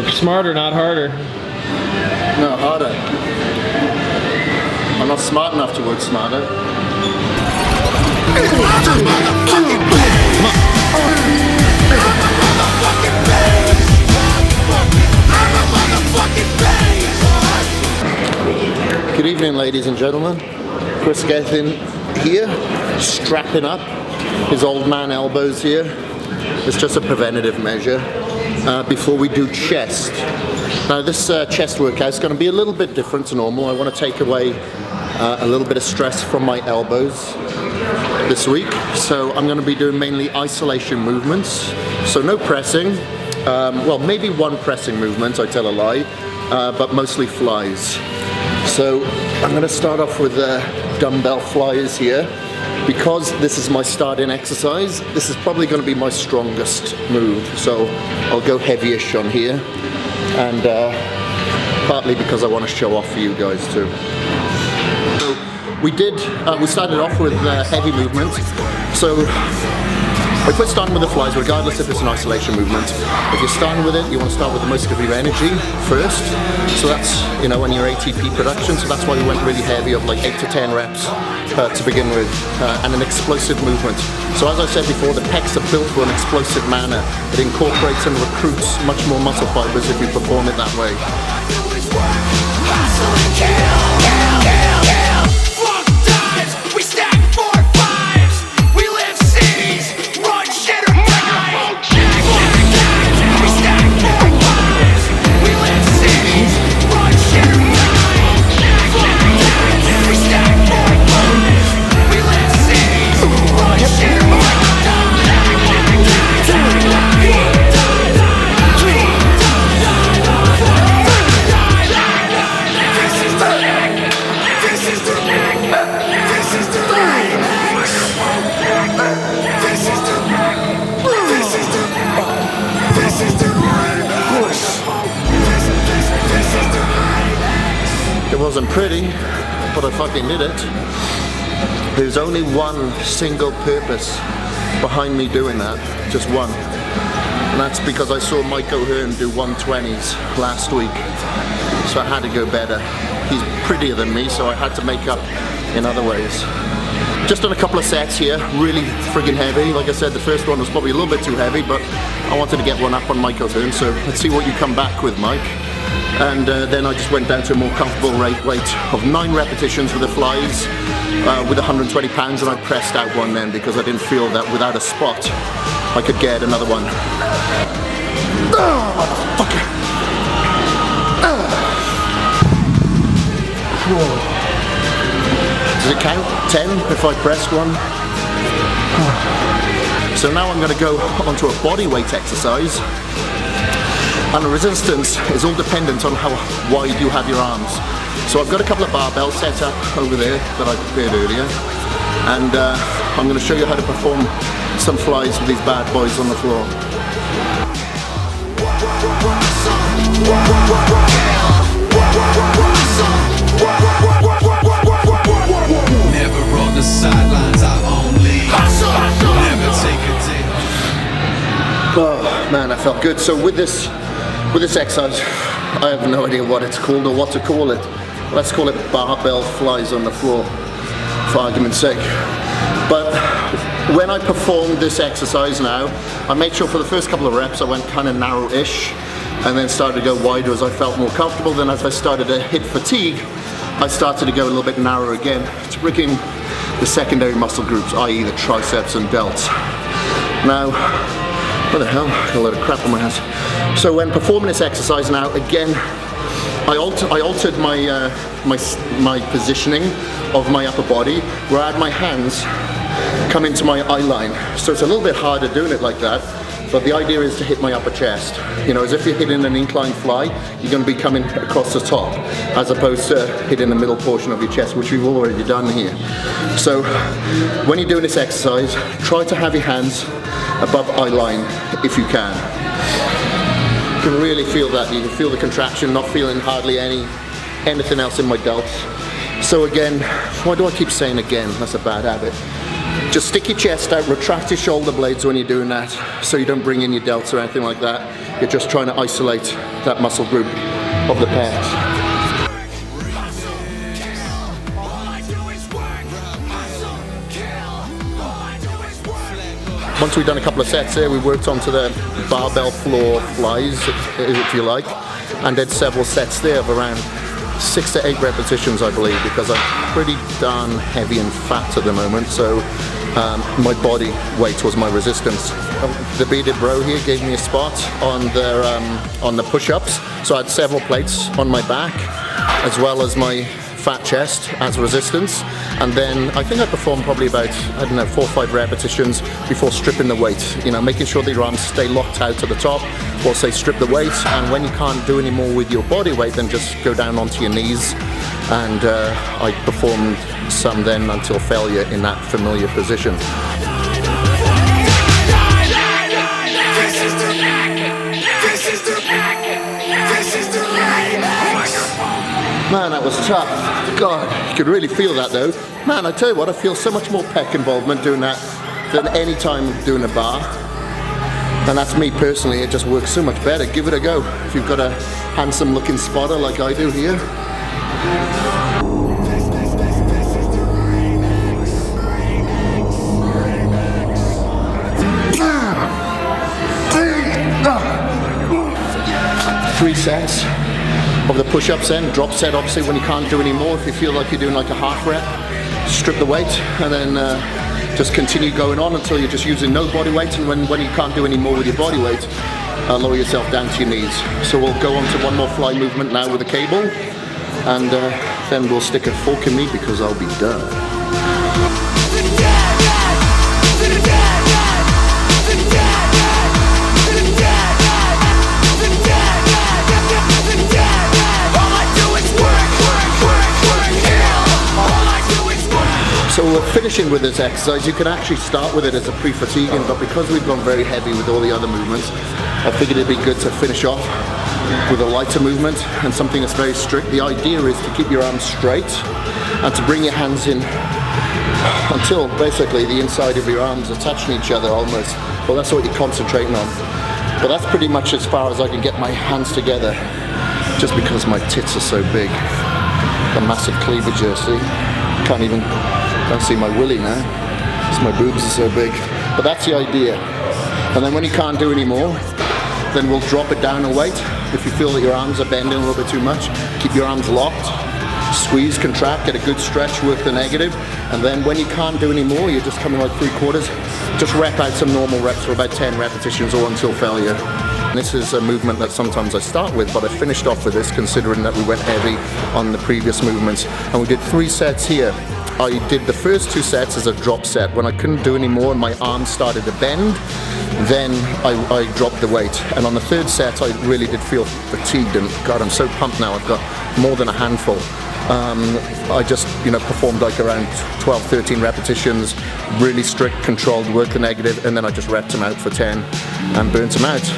Work smarter, not harder. No, harder. I'm not smart enough to work smarter. Good evening, ladies and gentlemen. Kris Gethin here, strapping up his old man elbows here. It's just a preventative measure before we do chest. Now this chest workout is going to be a little bit different to normal. I want to take away a little bit of stress from my elbows this week. So I'm going to be doing mainly isolation movements. So no pressing. Well, maybe one pressing movement, I tell a lie, but mostly flies. So I'm going to start off with dumbbell flyers here. Because this is my starting exercise, this is probably going to be my strongest move. So I'll go heavyish on here, and partly because I want to show off for you guys too. So we started off with heavy movement. So if we're starting with the flies, regardless if it's an isolation movement, if you're starting with it, you want to start with the most of your energy first. So that's, you know, when your ATP production, so that's why we went really heavy of like 8 to 10 reps to begin with, and an explosive movement. So as I said before, the pecs are built for an explosive manner. It incorporates and recruits much more muscle fibers if you perform it that way. It wasn't pretty, but I fucking did it. There's only one single purpose behind me doing that, just one. And that's because I saw Mike O'Hearn do 120s last week, so I had to go better. He's prettier than me, so I had to make up in other ways. Just done a couple of sets here, really friggin' heavy. Like I said, the first one was probably a little bit too heavy, but I wanted to get one up on Mike O'Hearn, so let's see what you come back with, Mike. And then I just went down to a more comfortable weight of 9 repetitions with the flies with 120 pounds, and I pressed out one then because I didn't feel that without a spot I could get another one. Oh, motherfucker! Does it count? 10 if I pressed one? So now I'm going to go onto a body weight exercise. And the resistance is all dependent on how wide you have your arms. So I've got a couple of barbells set up over there that I prepared earlier. And I'm going to show you how to perform some flies with these bad boys on the floor. Never on the sidelines, I only never take a day. Oh man, I felt good. So with this exercise, I have no idea what it's called or what to call it. Let's call it barbell flies on the floor, for argument's sake. But when I performed this exercise now, I made sure for the first couple of reps I went kind of narrow-ish, and then started to go wider as I felt more comfortable. Then as I started to hit fatigue, I started to go a little bit narrower again to bring in the secondary muscle groups, i.e. the triceps and delts. Now, what the hell? Got a load of crap on my hands. So when performing this exercise now, again, I altered my positioning of my upper body, where I had my hands come into my eye line. So it's a little bit harder doing it like that, but the idea is to hit my upper chest. You know, as if you're hitting an incline fly, you're going to be coming across the top, as opposed to hitting the middle portion of your chest, which we've already done here. So when you're doing this exercise, try to have your hands above eye line if you can. You can really feel that. You can feel the contraction, not feeling hardly anything else in my delts. So again, why do I keep saying again? That's a bad habit. Just stick your chest out, retract your shoulder blades when you're doing that, so you don't bring in your delts or anything like that. You're just trying to isolate that muscle group of the pecs. Once we've done a couple of sets there, we worked onto the barbell floor flies, if you like, and did several sets there of around 6 to 8 repetitions, I believe, because I'm pretty darn heavy and fat at the moment, so my body weight was my resistance. The bearded bro here gave me a spot on the push-ups, so I had several plates on my back, as well as my fat chest as resistance, and then I think I performed probably about, I don't know, 4 or 5 repetitions before stripping the weight, you know, making sure that your arms stay locked out to the top while say strip the weight, and when you can't do any more with your body weight, then just go down onto your knees, and I performed some then until failure in that familiar position. Man, that was tough. God, you could really feel that though. Man, I tell you what, I feel so much more pec involvement doing that than any time doing a bar. And that's me personally, it just works so much better. Give it a go if you've got a handsome looking spotter like I do here. Three sets of the push-ups then, drop set obviously when you can't do any more. If you feel like you're doing like a half rep, strip the weight and then just continue going on until you're just using no body weight, and when you can't do any more with your body weight, lower yourself down to your knees. So we'll go on to one more fly movement now with a cable, and then we'll stick a fork in me because I'll be done. So we're finishing with this exercise. You can actually start with it as a pre-fatiguing, but because we've gone very heavy with all the other movements, I figured it'd be good to finish off with a lighter movement and something that's very strict. The idea is to keep your arms straight and to bring your hands in until basically the inside of your arms are touching each other almost. Well, that's what you're concentrating on. But that's pretty much as far as I can get my hands together, just because my tits are so big. A massive cleavage here, see? Can't see my willy now, because my boobs are so big. But that's the idea. And then when you can't do any more, then we'll drop it down a weight. If you feel that your arms are bending a little bit too much, keep your arms locked, squeeze, contract, get a good stretch, work the negative, and then when you can't do any more, you're just coming like 3/4, just rep out some normal reps for about 10 repetitions or until failure. This is a movement that sometimes I start with, but I finished off with this considering that we went heavy on the previous movements. And we did 3 sets here. I did the first 2 sets as a drop set. When I couldn't do any more and my arms started to bend, then I dropped the weight. And on the 3rd set, I really did feel fatigued, and God, I'm so pumped now. I've got more than a handful. I just, performed like around 12, 13 repetitions, really strict, controlled, worked the negative, and then I just repped them out for 10 and burnt them out.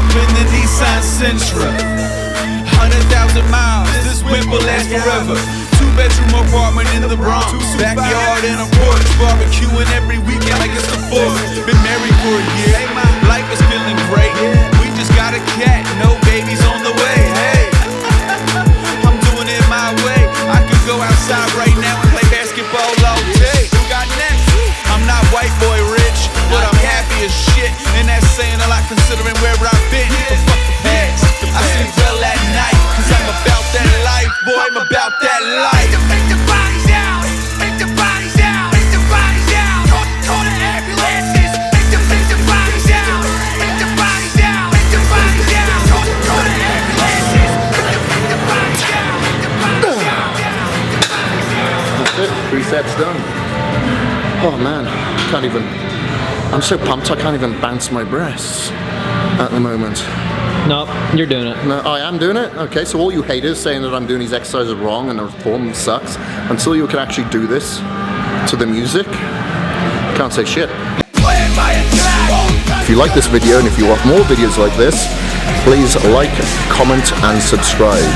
up in the Nissan Sentra. 100,000 miles, this whip will last forever. 2-bedroom apartment in the Bronx, backyard and a porch, barbecuing every weekend like it's the 4th. Been married for a year, life is feeling great. We just got a cat, no babies on the way. Hey, I'm doing it my way. I could go outside right now and play basketball all day. Who got next? I'm not white boy rich, but I'm happy as shit, and that's saying a lot considering where I've been. But fuck the past, I sleep well at night, cause I'm about that life, boy, I'm about that life. Make the bodies out, make the bodies out, make the bodies out. Call the ambulances, make the bodies out, make the bodies out, make the bodies out. Call the ambulances, make the bodies out, make the bodies out. That's it, 3 sets done. Oh man, can't even, I'm so pumped I can't even bounce my breasts at the moment. Nope, you're doing it. No, I am doing it? Okay, so all you haters saying that I'm doing these exercises wrong and the form sucks, until you can actually do this to the music, can't say shit. If you like this video and if you want more videos like this, please like, comment and subscribe.